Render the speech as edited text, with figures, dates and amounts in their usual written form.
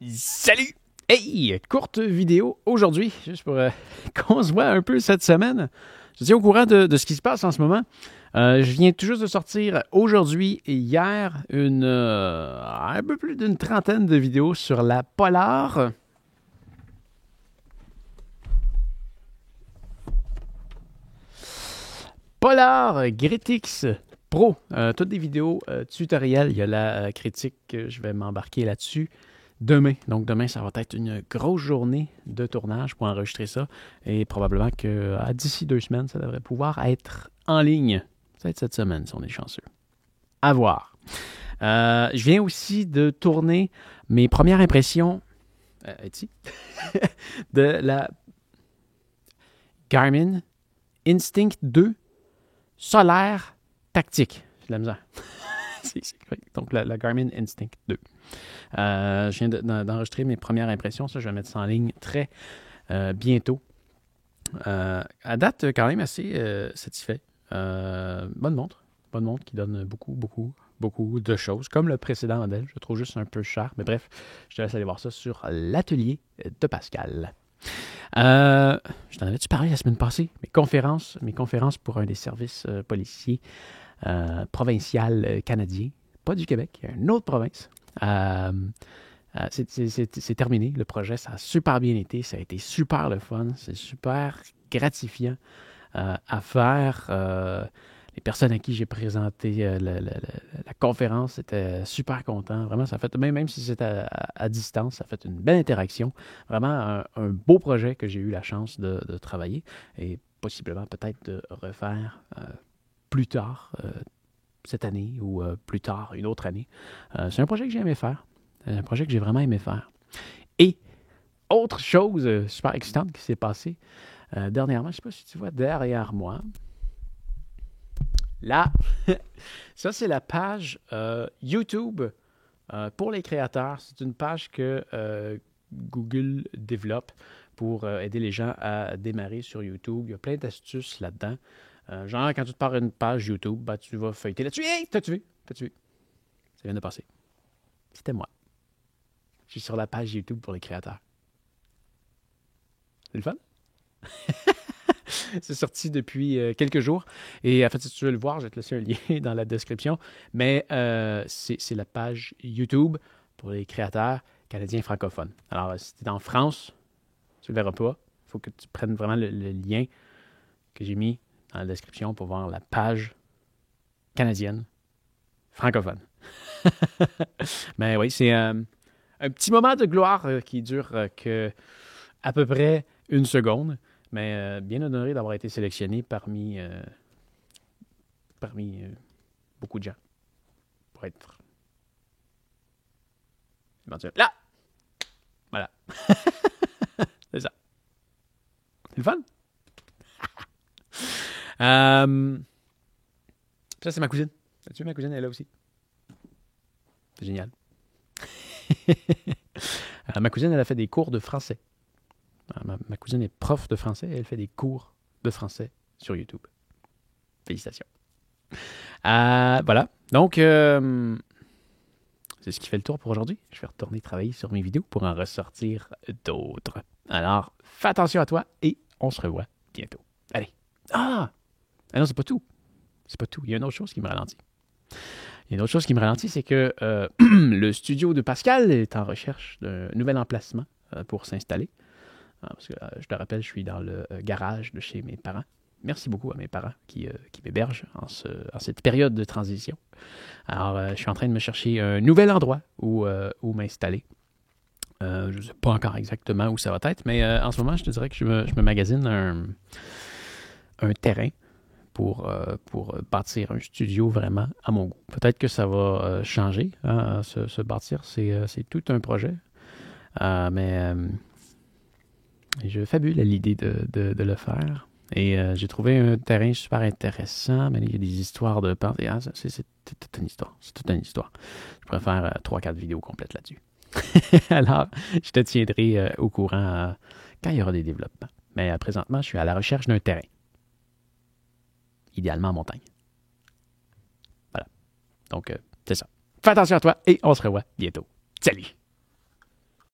Salut! Hey! Courte vidéo aujourd'hui, juste pour qu'on se voit un peu cette semaine. Je suis au courant de ce qui se passe en ce moment. Je viens tout juste de sortir aujourd'hui et hier un peu plus d'une trentaine de vidéos sur la Polar. Polar Gritix Pro. Toutes des vidéos tutoriels. Il y a la critique, je vais m'embarquer là-dessus demain. Donc demain, ça va être une grosse journée de tournage pour enregistrer ça. Et probablement que d'ici 2 semaines, ça devrait pouvoir être en ligne. Ça va être cette semaine si on est chanceux. À voir. Je viens aussi de tourner mes premières impressions ici, de la Garmin Instinct 2 Solaire Tactique. J'ai de la misère. Donc, la Garmin Instinct 2. Je viens d'enregistrer mes premières impressions. Ça, je vais mettre ça en ligne très bientôt. À date, quand même assez satisfait. Bonne montre. Bonne montre qui donne beaucoup de choses. Comme le précédent modèle. Je le trouve juste un peu cher. Mais bref, je te laisse aller voir ça sur l'atelier de Pascal. Je t'en avais-tu parlé la semaine passée? Mes conférences pour un des services policiers provincial canadien. Pas du Québec, une autre province. C'est terminé. Le projet, ça a super bien été. Ça a été super le fun. C'est super gratifiant à faire. Les personnes à qui j'ai présenté la conférence étaient super contents. Vraiment, ça a fait, même si c'était à distance, ça a fait une belle interaction. Vraiment un beau projet que j'ai eu la chance de travailler et possiblement peut-être de refaire plus tard cette année ou plus tard une autre année. C'est un projet que j'ai aimé faire. Un projet que j'ai vraiment aimé faire. Et autre chose super excitante qui s'est passée dernièrement, je ne sais pas si tu vois derrière moi. Là, ça c'est la page YouTube pour les créateurs. C'est une page que Google développe pour aider les gens à démarrer sur YouTube. Il y a plein d'astuces là-dedans. Genre, quand tu te pars une page YouTube, ben, tu vas feuilleter là-dessus. Hey, t'as-tu vu? Ça vient de passer. C'était moi. Je suis sur la page YouTube pour les créateurs. C'est le fun? C'est sorti depuis quelques jours. Et en fait, si tu veux le voir, je vais te laisser un lien dans la description. Mais c'est la page YouTube pour les créateurs canadiens francophones. Alors, si tu es en France, tu ne le verras pas. Il faut que tu prennes vraiment le lien que j'ai mis dans la description pour voir la page canadienne francophone. Mais oui, c'est un petit moment de gloire qui dure que à peu près 1 seconde. Mais bien honoré d'avoir été sélectionné parmi beaucoup de gens pour être éventuellement là. Voilà. C'est ça. C'est le fun. Ça, c'est ma cousine. As-tu vu, ma cousine, elle est là aussi. C'est génial. Ma cousine, elle a fait des cours de français. Ma cousine est prof de français et elle fait des cours de français sur YouTube. Félicitations. Voilà. Donc, c'est ce qui fait le tour pour aujourd'hui. Je vais retourner travailler sur mes vidéos pour en ressortir d'autres. Alors, fais attention à toi et on se revoit bientôt. Allez. Ah non, c'est pas tout. C'est pas tout. Il y a une autre chose qui me ralentit. C'est que le studio de Pascal est en recherche d'un nouvel emplacement pour s'installer. Parce que, je te rappelle, je suis dans le garage de chez mes parents. Merci beaucoup à mes parents qui m'hébergent en cette période de transition. Alors, je suis en train de me chercher un nouvel endroit où m'installer. Je ne sais pas encore exactement où ça va être, mais en ce moment, je te dirais que je me magasine un terrain pour bâtir un studio vraiment à mon goût. Peut-être que ça va changer. Hein, se bâtir, c'est tout un projet. Mais je fabule à l'idée de le faire. Et j'ai trouvé un terrain super intéressant, mais il y a des histoires de pente. C'est toute une histoire. C'est toute une histoire. Je pourrais faire 3-4 vidéos complètes là-dessus. Alors, je te tiendrai au courant quand il y aura des développements. Mais présentement, je suis à la recherche d'un terrain. Idéalement en montagne. Voilà. Donc, c'est ça. Fais attention à toi et on se revoit bientôt. Salut!